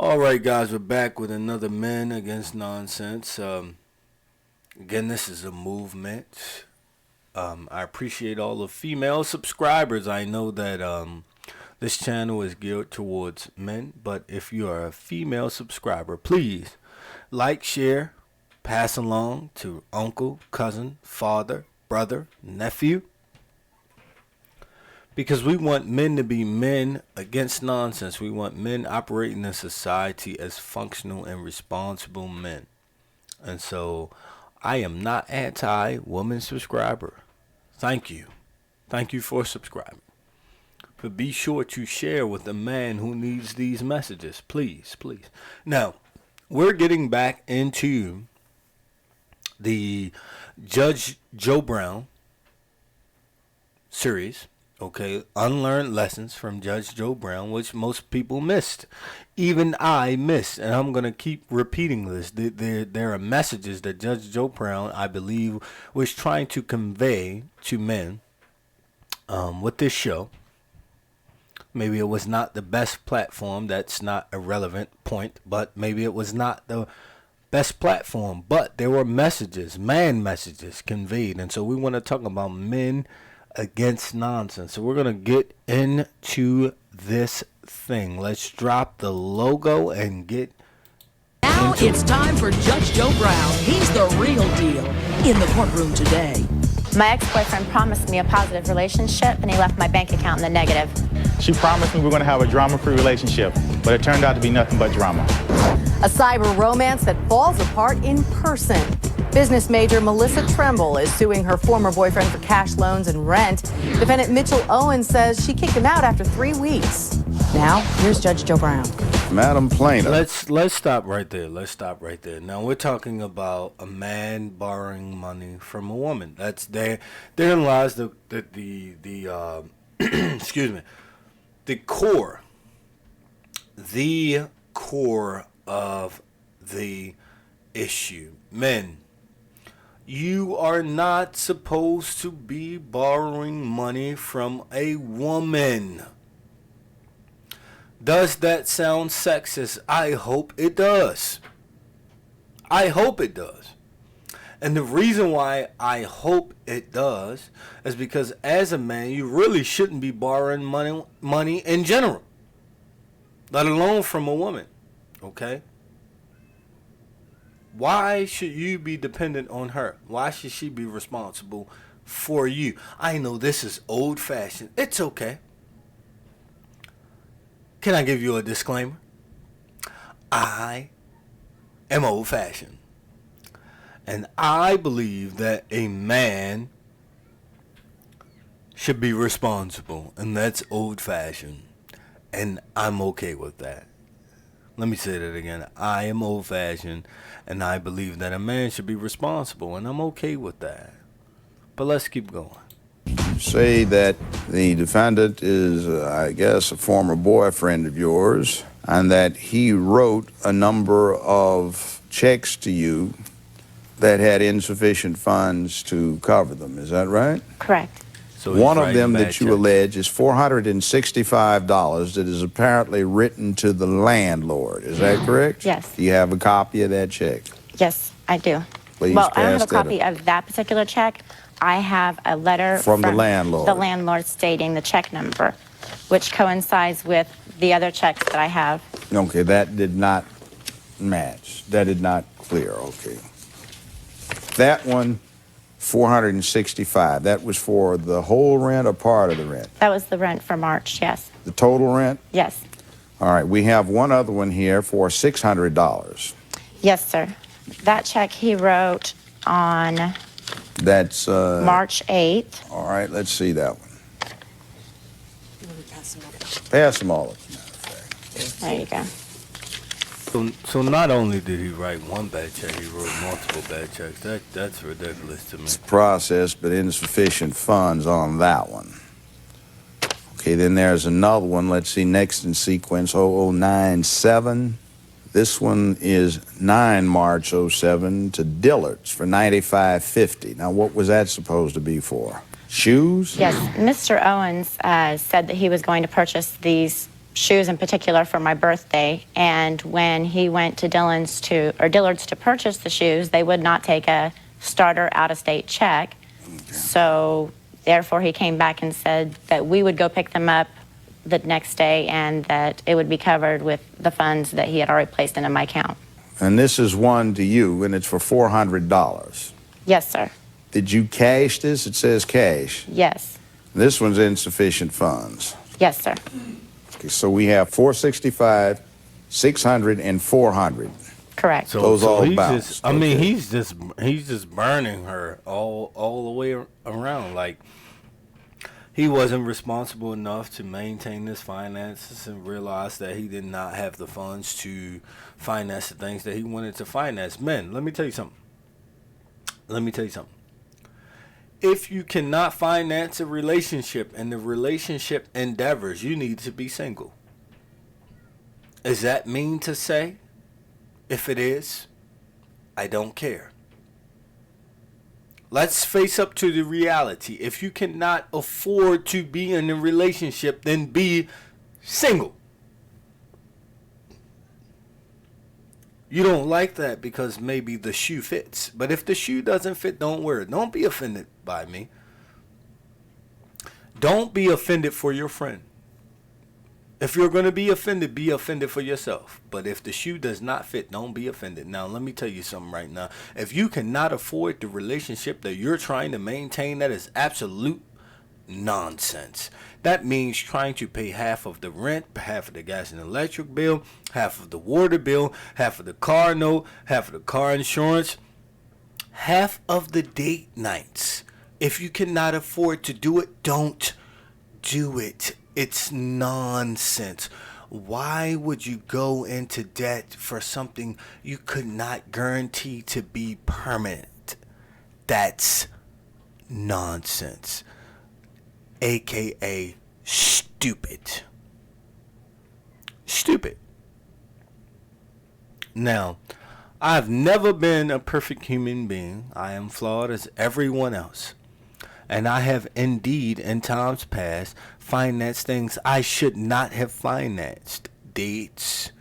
All right, guys, we're back with another Men Against Nonsense. Again, this is a movement. I appreciate all the female subscribers. I know that this channel is geared towards men, but if you are a female subscriber, please like, share, pass along to uncle, cousin, father, brother, nephew. Because we want men to be men against nonsense. We want men operating in society as functional and responsible men. And so I am not anti-woman subscriber. Thank you. Thank you for subscribing. But be sure to share with the man who needs these messages. Please, please. Now, we're getting back into the Judge Joe Brown series. Okay, unlearned lessons from Judge Joe Brown, which most people missed. Even I missed, and I'm going to keep repeating this. There are messages that Judge Joe Brown, I believe, was trying to convey to men with this show. Maybe it was not the best platform. That's not a relevant point, but maybe it was not the best platform. But there were messages, man messages conveyed, and so we want to talk about men against nonsense. So we're going to get into this thing. Let's drop the logo and get now it's time for Judge Joe Brown. He's the real deal in the courtroom today. My ex-boyfriend promised me a positive relationship, and he left my bank account in the negative. She promised me we were going to have a drama-free relationship, but it turned out to be nothing but drama. A cyber romance that falls apart in person. Business major Melissa Tremble is suing her former boyfriend for cash loans and rent. Defendant Mitchell Owens says she kicked him out after 3 weeks. Now, here's Judge Joe Brown. Madam Plaintiff. Let's stop right there. Let's stop right there. Now we're talking about a man borrowing money from a woman. That's therein lies the excuse me, the core of the issue. Men, you are not supposed to be borrowing money from a woman. Does that sound sexist? I hope it does. I hope it does. And the reason why I hope it does is because as a man, you really shouldn't be borrowing money in general, let alone from a woman. Okay? Why should you be dependent on her? Why should she be responsible for you? I know this is old-fashioned. It's okay. Can I give you a disclaimer? I am old-fashioned. And I believe that a man should be responsible. And that's old-fashioned. And I'm okay with that. Let me say that again. I am old-fashioned, and I believe that a man should be responsible, and I'm okay with that. But let's keep going. You say that the defendant is, I guess, a former boyfriend of yours, and that he wrote a number of checks to you that had insufficient funds to cover them. Is that right? Correct. So one of them that you checks. allege is $465 that is apparently written to the landlord. Is that correct? Yes. Do you have a copy of that check? Yes, I do. Please well, I don't pass have a that copy of that particular check. I have a letter From the landlord. The landlord stating the check number, which coincides with the other checks that I have. Okay, that did not match. That did not clear. Okay. That one, $465. That was for the whole rent or part of the rent? That was the rent for March, yes. The total rent? Yes. All right, we have one other one here for $600. Yes, sir. That check he wrote on That's March 8th. All right, let's see that one. Pass them all. There you go. So not only did he write one bad check, he wrote multiple bad checks. That's ridiculous to me. It's processed, but insufficient funds on that one. Okay, then there's another one. Let's see, next in sequence, 0097. This one is 9 March 07 to Dillard's for $95.50. Now, what was that supposed to be for? Shoes? Yes, Mr. Owens said that he was going to purchase these shoes in particular for my birthday. And when he went to Dillard's to purchase the shoes, they would not take a starter out-of-state check. So therefore, he came back and said that we would go pick them up the next day and that it would be covered with the funds that he had already placed into my account. And this is one to you, and it's for $400. Yes, sir. Did you cash this? It says cash. Yes. This one's insufficient funds. Yes, sir. Okay, so we have 465, 600, and 400. Correct. So, Those all he's bounced. just, I mean, he's just burning her all the way around. Like, he wasn't responsible enough to maintain his finances and realize that he did not have the funds to finance the things that he wanted to finance. Men, let me tell you something. If you cannot finance a relationship and the relationship endeavors, you need to be single. Is that mean to say? If it is, I don't care. Let's face up to the reality. If you cannot afford to be in a relationship, then be single. You don't like that because maybe the shoe fits. But if the shoe doesn't fit, don't wear it. Don't be offended by me. Don't be offended for your friend. If you're going to be offended for yourself. But if the shoe does not fit, don't be offended. Now, let me tell you something right now. If you cannot afford the relationship that you're trying to maintain, that is absolute nonsense. That means trying to pay half of the rent, half of the gas and electric bill, half of the water bill, half of the car note, half of the car insurance, half of the date nights. If you cannot afford to do it, don't do it. It's nonsense. Why would you go into debt for something you could not guarantee to be permanent? That's nonsense. AKA stupid. Stupid. Now, I've never been a perfect human being. I am flawed as everyone else. And I have indeed, in times past, financed things I should not have financed. Dates,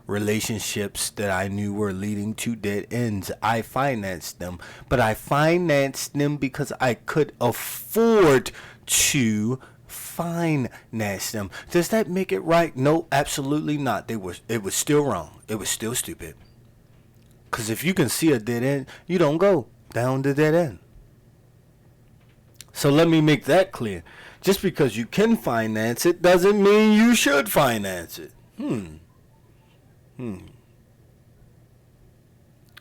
relationships that I knew were leading to dead ends. I financed them. But I financed them because I could afford to finance them. Does that make it right? No, absolutely not. It was still wrong. It was still stupid. Because if you can see a dead end, you don't go down the dead end. So let me make that clear. Just because you can finance it doesn't mean you should finance it.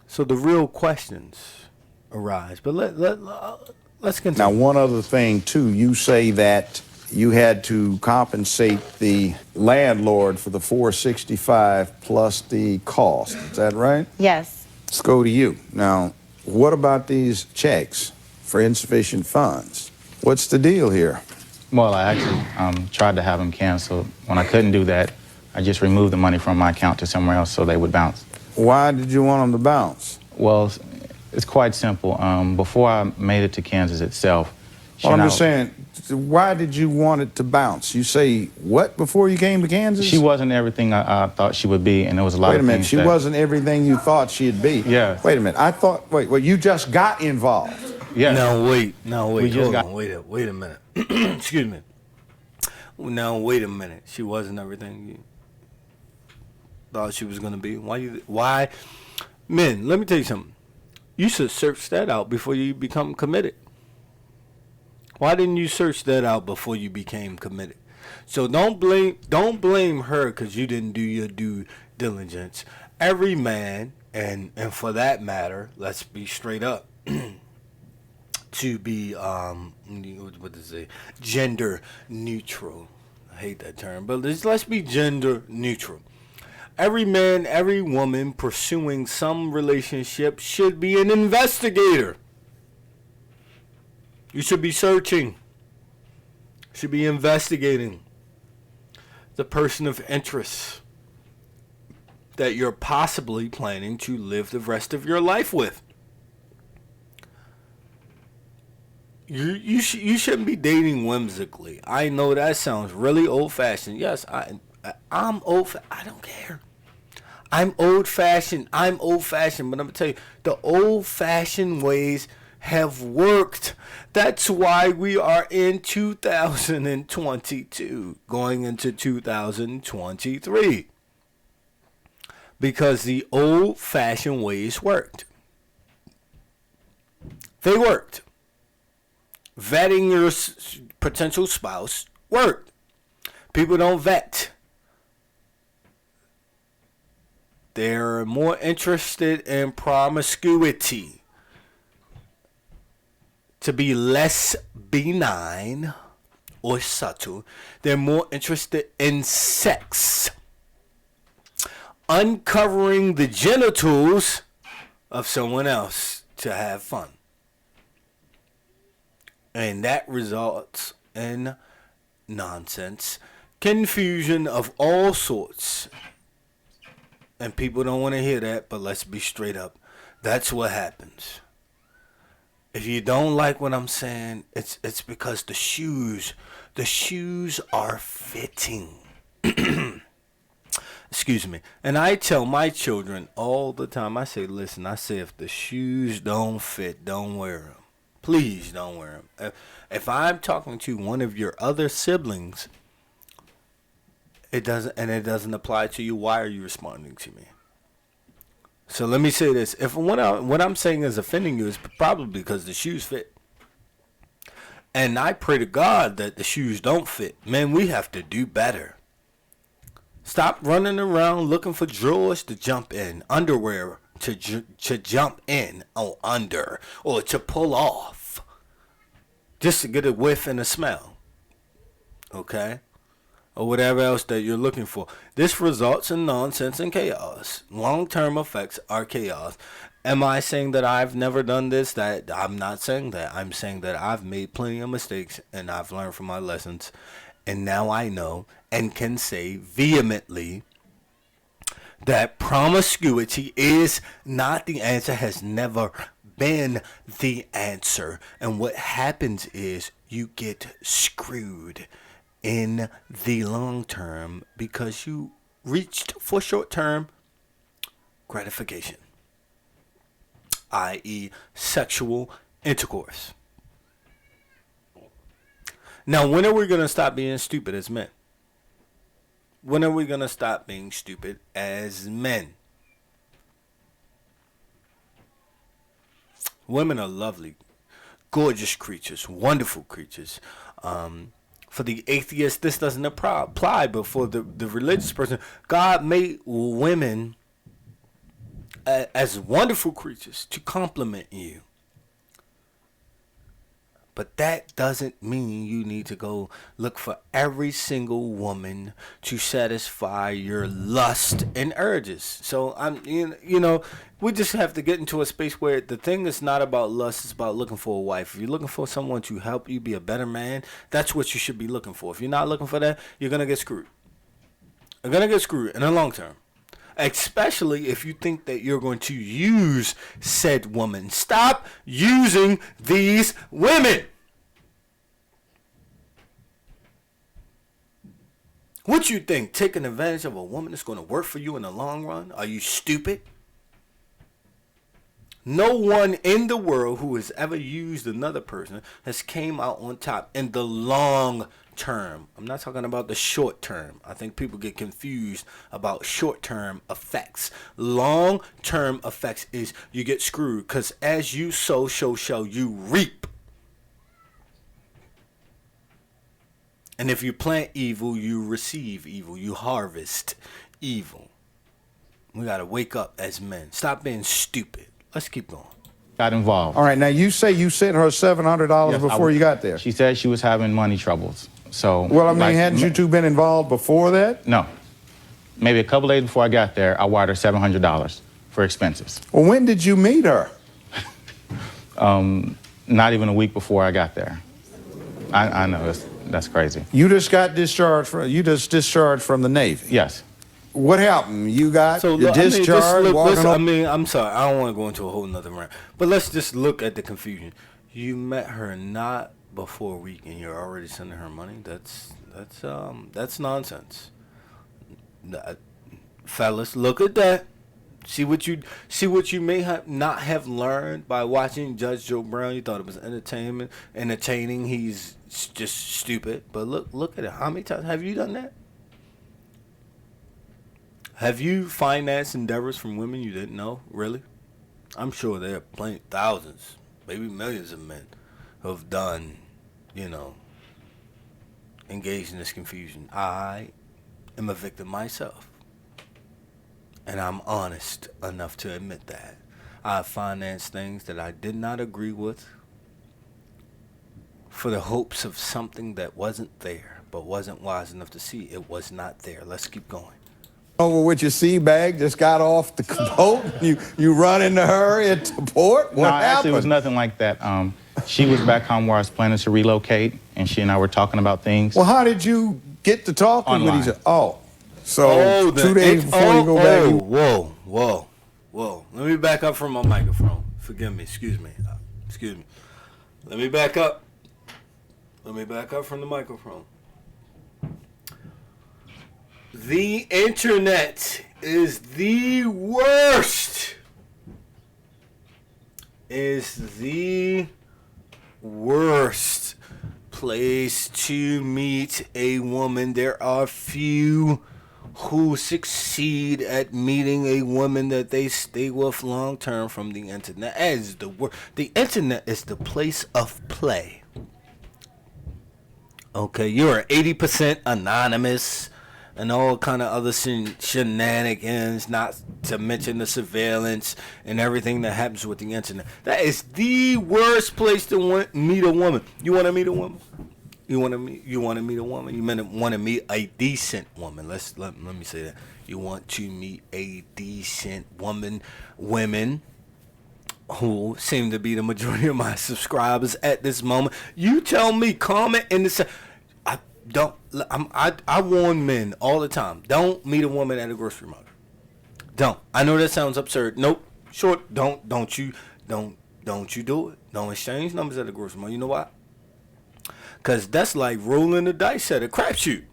So the real questions arise. But let's continue. Now, one other thing, too. You say that you had to compensate the landlord for the $465 plus the cost. Is that right? Yes. Let's go to you. Now, what about these checks for insufficient funds? What's the deal here? Well, I actually tried to have them canceled. When I couldn't do that, I just removed the money from my account to somewhere else so they would bounce. Why did you want them to bounce? Well, it's quite simple. Before I made it to Kansas itself, Well, I'm just saying, why did you want it to bounce? You say what before you came to Kansas? she wasn't everything I thought she would be, and there was a lot Wait a of minute, things she that- wasn't everything you thought she'd be. Yes. Wait a minute, I thought, well, you just got involved. Yeah. Now wait, We just hold got- on, wait a minute. Excuse me. Now wait a minute. She wasn't everything you thought she was gonna be. Why? Men, let me tell you something. You should search that out before you become committed. Why didn't you search that out before you became committed? So don't blame her because you didn't do your due diligence. Every man, and for that matter, let's be straight up. To be gender neutral. I hate that term, but let's be gender neutral. Every man, every woman pursuing some relationship should be an investigator. You should be searching. Should be investigating the person of interest that you're possibly planning to live the rest of your life with. You shouldn't be dating whimsically. I know that sounds really old-fashioned. Yes, I'm old. I don't care. I'm old-fashioned. But I'm gonna tell you, the old-fashioned ways have worked. That's why we are in 2022, going into 2023, because the old-fashioned ways worked. They worked. Vetting your potential spouse worked. People don't vet. They're more interested in promiscuity, to be less benign or subtle. They're more interested in sex, uncovering the genitals of someone else to have fun. And that results in nonsense, confusion of all sorts. And people don't want to hear that, but let's be straight up. That's what happens. If you don't like what I'm saying, it's because the shoes are fitting. Excuse me. And I tell my children all the time, I say, listen, if the shoes don't fit, don't wear them. Please don't wear them. If I'm talking to one of your other siblings, it doesn't apply to you, why are you responding to me? So let me say this. If what I'm saying is offending you, it's probably because the shoes fit. And I pray to God that the shoes don't fit. Man, we have to do better. Stop running around looking for drawers to jump in, underwear to jump in or under, or to pull off, just to get a whiff and a smell. Okay? Or whatever else that you're looking for. This results in nonsense and chaos. Long-term effects are chaos. Am I saying that I've never done this? That I'm not saying that. I'm saying that I've made plenty of mistakes and I've learned from my lessons. And now I know and can say vehemently that promiscuity is not the answer, has never been the answer. And what happens is you get screwed in the long term because you reached for short term gratification, i.e. sexual intercourse. Now, when are we going to stop being stupid as men? When are we going to stop being stupid as men? Women are lovely, gorgeous creatures, wonderful creatures. For the atheist, this doesn't apply, but for the religious person, God made women as wonderful creatures to complement you. But that doesn't mean you need to go look for every single woman to satisfy your lust and urges. So we just have to get into a space where the thing is not about lust, it's about looking for a wife. If you're looking for someone to help you be a better man, that's what you should be looking for. If you're not looking for that, you're going to get screwed. You're going to get screwed in the long term. Especially if you think that you're going to use said woman. Stop using these women. What you think? Taking advantage of a woman that's going to work for you in the long run? Are you stupid? No one in the world who has ever used another person has came out on top in the long term. I'm not talking about the short term. I think people get confused about short term effects. Long term effects is you get screwed because as you sow, so shall you reap. And if you plant evil, you receive evil. You harvest evil. We got to wake up as men. Stop being stupid. Let's keep going. Got involved. All right, now you say you sent her $700 Yes, before you got there. She said she was having money troubles. So, Well, I mean, hadn't you two been involved before that? No. Maybe a couple days before I got there, I wired her $700 for expenses. Well, when did you meet her? Not even a week before I got there. I know, that's crazy. You just discharged from the Navy. Yes. What happened? You got discharged, I'm sorry. I don't want to go into a whole nother round. But let's just look at the confusion. You met her not before a week and you're already sending her money? That's nonsense. Fellas, look at that. See what you may have not have learned by watching Judge Joe Brown. You thought it was entertaining. He's just stupid. But look at it. How many times have you done that? Have you financed endeavors from women you didn't know? Really? I'm sure there are plenty, thousands, maybe millions of men who have done, engaged in this confusion. I am a victim myself. And I'm honest enough to admit that. I financed things that I did not agree with for the hopes of something that wasn't there, but wasn't wise enough to see it was not there. Let's keep going. Over with your sea bag, just got off the boat. You run in a hurry at the port. What happened? Actually, it was nothing like that. She was back home where I was planning to relocate, and she and I were talking about things. Well, how did you get to talking Online. with each other? So 2 days before you go back. Whoa. Let me back up from my microphone. Forgive me. Excuse me. Let me back up. From the microphone. The internet is the worst. Place to meet a woman. There are few who succeed at meeting a woman that they stay with long term from the internet. As the internet is the place of play. Okay, you're 80% anonymous and all kind of other shenanigans, not to mention the surveillance and everything that happens with the internet. That is the worst place to meet a woman. You want to meet a woman? You want to meet a woman? You want to meet a decent woman. Let me say that. You want to meet a decent woman. Women who seem to be the majority of my subscribers at this moment. You tell me, comment in the I warn men all the time. Don't meet a woman at a grocery market. Don't. I know that sounds absurd. Nope. Short. Don't you do it. Don't exchange numbers at a grocery market. You know why? Because that's like rolling the dice at a crapshoot.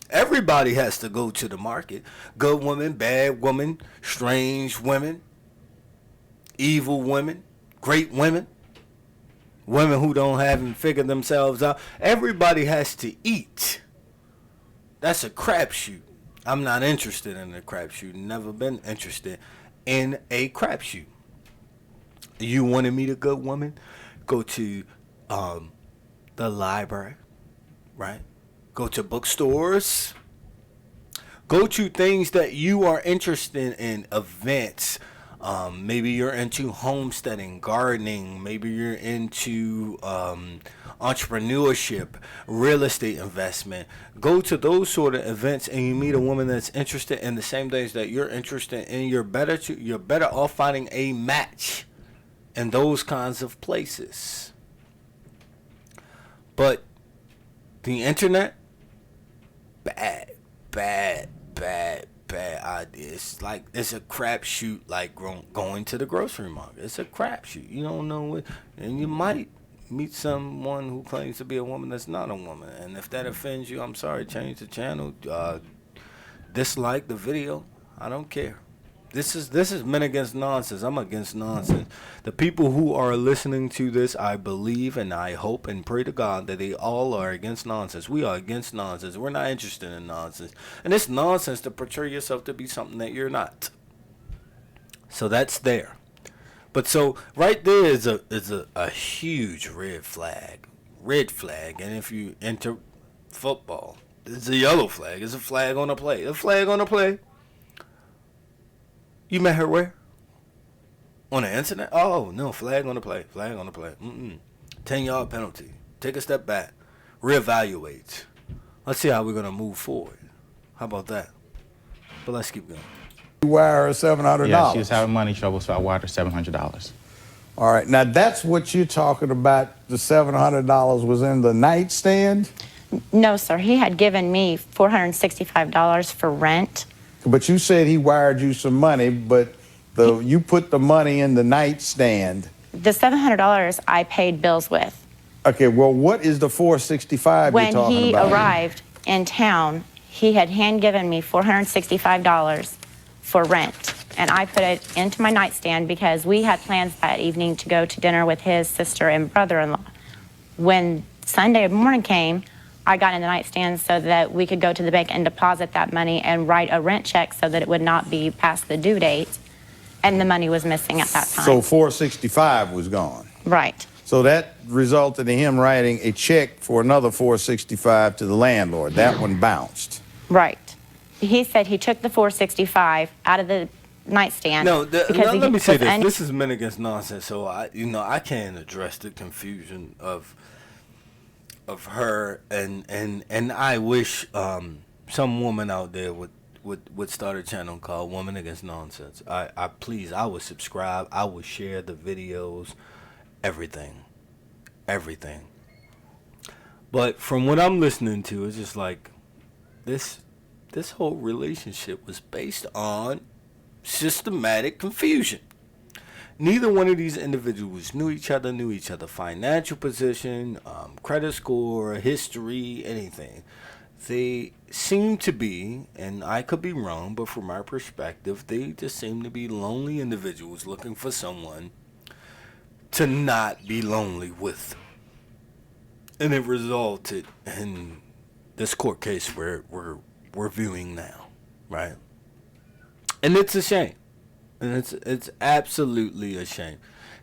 Everybody has to go to the market. Good women, bad women, strange women, evil women, great women, women who haven't figured themselves out. Everybody has to eat. That's a crapshoot. I'm not interested in a crapshoot. Never been interested in a crapshoot. You want to meet a good woman? Go to the library, right? Go to bookstores. Go to things that you are interested in, events. Maybe you're into homesteading, gardening. Maybe you're into entrepreneurship, real estate investment. Go to those sort of events and you meet a woman that's interested in the same things that you're interested in. You're better off finding a match in those kinds of places. But the internet, bad idea. It's a crapshoot, like going to the grocery market. It's a crapshoot. You don't know what, and you might meet someone who claims to be a woman that's not a woman. And if that offends you, I'm sorry. Change the channel. Dislike the video. I don't care. This is men against nonsense. I'm against nonsense. The people who are listening to this, I believe and I hope and pray to God that they all are against nonsense. We are against nonsense. We're not interested in nonsense. And it's nonsense to portray yourself to be something that you're not. So that's there. But so right there is a huge red flag. And if you enter football, it's a yellow flag. It's a flag on a play. You met her where? On the internet? Oh, no, flag on the play. 10-yard penalty. Take a step back. Reevaluate. Let's see how we're going to move forward. How about that? But let's keep going. You wire her $700. Yeah, she was having money trouble, so I wired her $700. All right, now that's what you're talking about. The $700 was in the nightstand? No, sir. He had given me $465 for rent. But you said he wired you some money, but you put the money in the nightstand. The $700 I paid bills with. Okay, well, what is the $465 you're talking about? When he arrived in town, he had hand given me $465 for rent. And I put it into my nightstand because we had plans that evening to go to dinner with his sister and brother-in-law. When Sunday morning came, I got in the nightstand so that we could go to the bank and deposit that money and write a rent check so that it would not be past the due date. And the money was missing at that time. So 465 was gone. Right. So that resulted in him writing a check for another 465 to the landlord. That one bounced. Right. He said he took the 465 out of the nightstand. No, let me say this. This This is men against nonsense. So I can't address the confusion of her, and I wish some woman out there would start a channel called Woman Against Nonsense. I would subscribe. I would share the videos, everything. But from what I'm listening to, it's just like this whole relationship was based on systematic confusion. Neither one of these individuals knew each other financial position, credit score, history, anything. They seem to be, and I could be wrong, but from my perspective, they just seem to be lonely individuals looking for someone to not be lonely with. And it resulted in this court case where we're viewing now, right? And it's a shame. And it's absolutely a shame.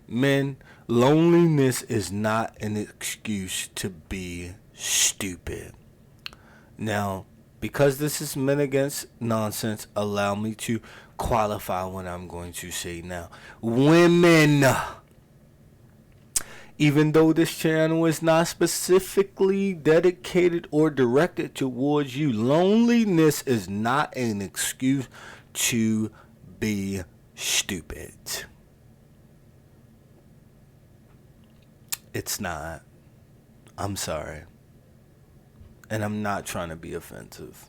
Men, loneliness is not an excuse to be stupid. Now, because this is men against nonsense, allow me to qualify what I'm going to say now. Women, even though this channel is not specifically dedicated or directed towards you, loneliness is not an excuse to be stupid. It's not. I'm sorry. And I'm not trying to be offensive.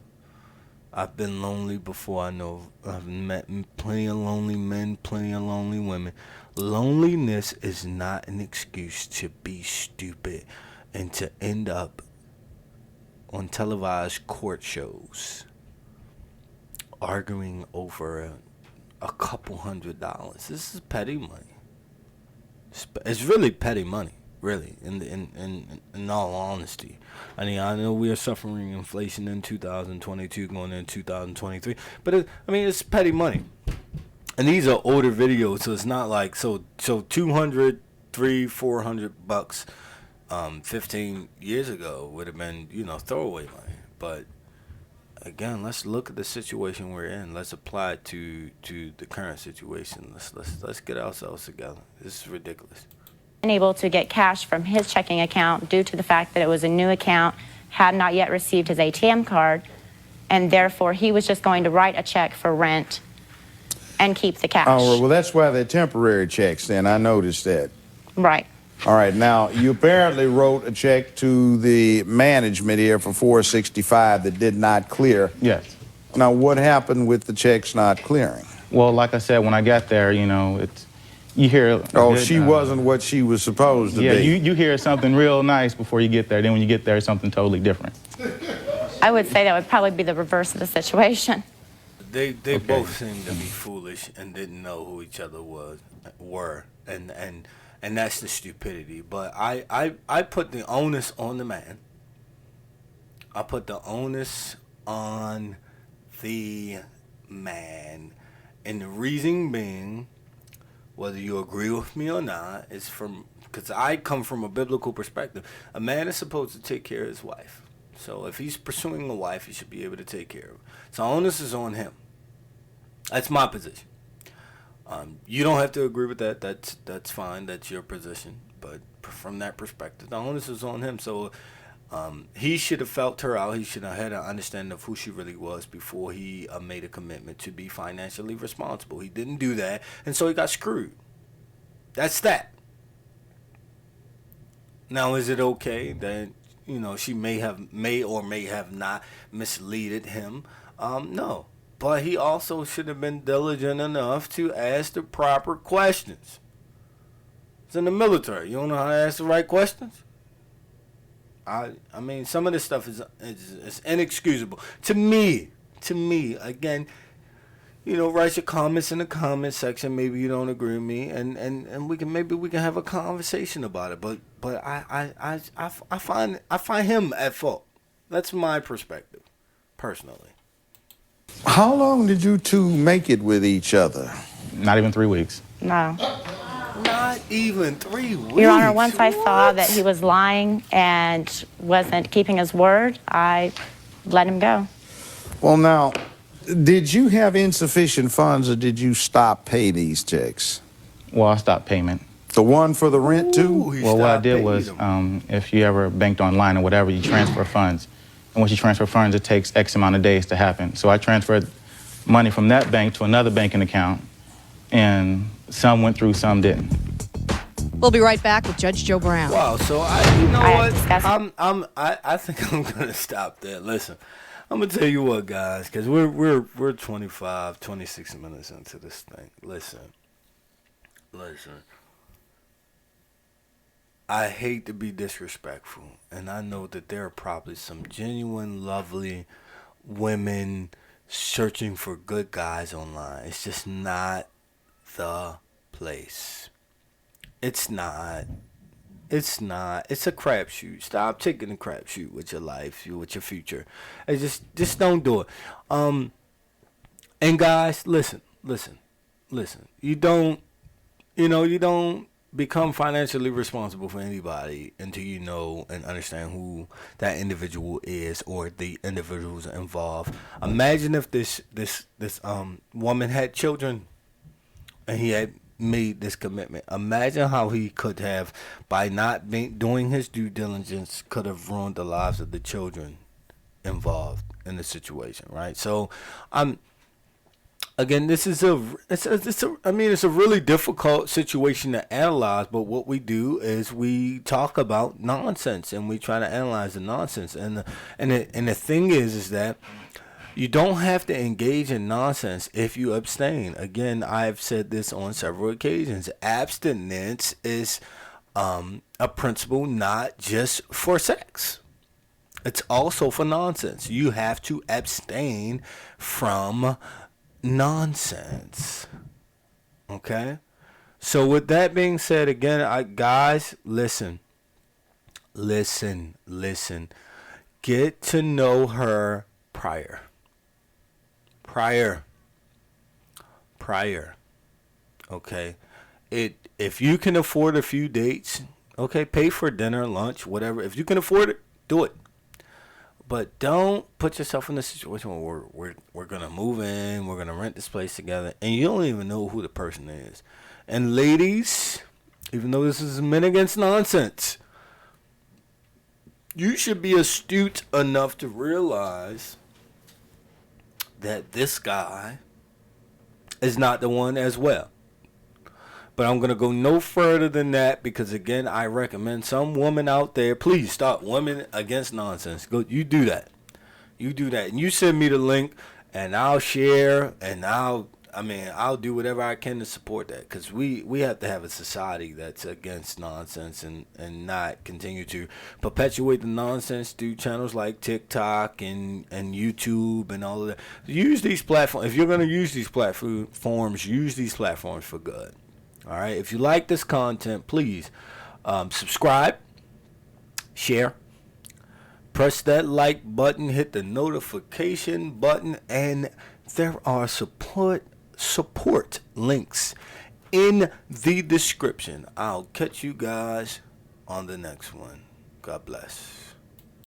I've been lonely before. I know I've met plenty of lonely men, plenty of lonely women. Loneliness is not an excuse to be stupid and to end up on televised court shows arguing over a couple $100s. This is petty money. It's really petty money, really, in all honesty. I mean, I know we are suffering inflation in 2022 going into 2023, but it's petty money. And these are older videos, so it's not like so 200, $400 15 years ago would have been, throwaway money. But again, let's look at the situation we're in. Let's apply it to the current situation. Let's get ourselves together. This is ridiculous. Unable to get cash from his checking account due to the fact that it was a new account, had not yet received his ATM card, and therefore he was just going to write a check for rent and keep the cash. Oh, well, that's why they're temporary checks then. I noticed that. Right. All right, now, you apparently wrote a check to the management here for $465 that did not clear. Yes. Now, what happened with the checks not clearing? Well, like I said, when I got there, you hear... She wasn't what she was supposed to be. Yeah, you hear something real nice before you get there. Then when you get there, it's something totally different. I would say that would probably be the reverse of the situation. They both seemed to be foolish and didn't know who each other were, and that's the stupidity. But I put the onus on the man. I put the onus on the man, and the reason being, whether you agree with me or not, is because I come from a biblical perspective. A man is supposed to take care of his wife. So if he's pursuing a wife, he should be able to take care of her. So onus is on him. That's my position. You don't have to agree with that. That's fine. That's your position. But from that perspective, the onus is on him. So he should have felt her out. He should have had an understanding of who she really was before he made a commitment to be financially responsible. He didn't do that, and so he got screwed. That's that. Now, is it okay that she may or may have not misleaded him? No. But he also should have been diligent enough to ask the proper questions. It's in the military. You don't know how to ask the right questions? I mean, some of this stuff is inexcusable to me. To me, again, write your comments in the comment section. Maybe you don't agree with me, and we can have a conversation about it. But I find him at fault. That's my perspective, personally. How long did you two make it with each other? Not even 3 weeks. No. Not even 3 weeks. Your Honor, once I saw that he was lying and wasn't keeping his word, I let him go. Well, now, did you have insufficient funds or did you stop pay these checks? Well, I stopped payment. The one for the rent, too? Well, what I did was, if you ever banked online or whatever, you transfer funds. And once you transfer funds, it takes X amount of days to happen. So I transferred money from that bank to another banking account, and some went through, some didn't. We'll be right back with Judge Joe Brown. Wow, so I think I'm gonna stop there. Listen, I'm gonna tell you what, guys, because we're 25, 26 minutes into this thing. Listen. I hate to be disrespectful, and I know that there are probably some genuine, lovely women searching for good guys online. It's just not the place. It's not. It's a crapshoot. Stop taking a crapshoot with your life, with your future. It's just don't do it. And guys, listen. You don't become financially responsible for anybody until you know and understand who that individual is or the individuals involved. Imagine if this woman had children and he had made this commitment. Imagine how he could have, by not doing his due diligence, could have ruined the lives of the children involved in the situation, right? So, again, this is it's a really difficult situation to analyze, but what we do is we talk about nonsense and we try to analyze the nonsense. And the thing is that you don't have to engage in nonsense if you abstain. Again, I've said this on several occasions. Abstinence is a principle not just for sex. It's also for nonsense. You have to abstain from nonsense. Okay? So with that being said, again, guys, listen. Get to know her prior. Okay? If you can afford a few dates, okay, pay for dinner, lunch, whatever. If you can afford it, do it. But don't put yourself in a situation where we're gonna move in, we're gonna rent this place together, and you don't even know who the person is. And ladies, even though this is men against nonsense, you should be astute enough to realize that this guy is not the one as well. But I'm going to go no further than that because, again, I recommend some woman out there, please stop women against nonsense. Go, you do that. And you send me the link, and I'll share, and I'll do whatever I can to support that because we have to have a society that's against nonsense and not continue to perpetuate the nonsense through channels like TikTok and YouTube and all of that. Use these platforms. If you're going to use these platforms, use these platforms for good. All right. If you like this content, please subscribe, share, press that like button, hit the notification button, and there are support links in the description. I'll catch you guys on the next one. God bless.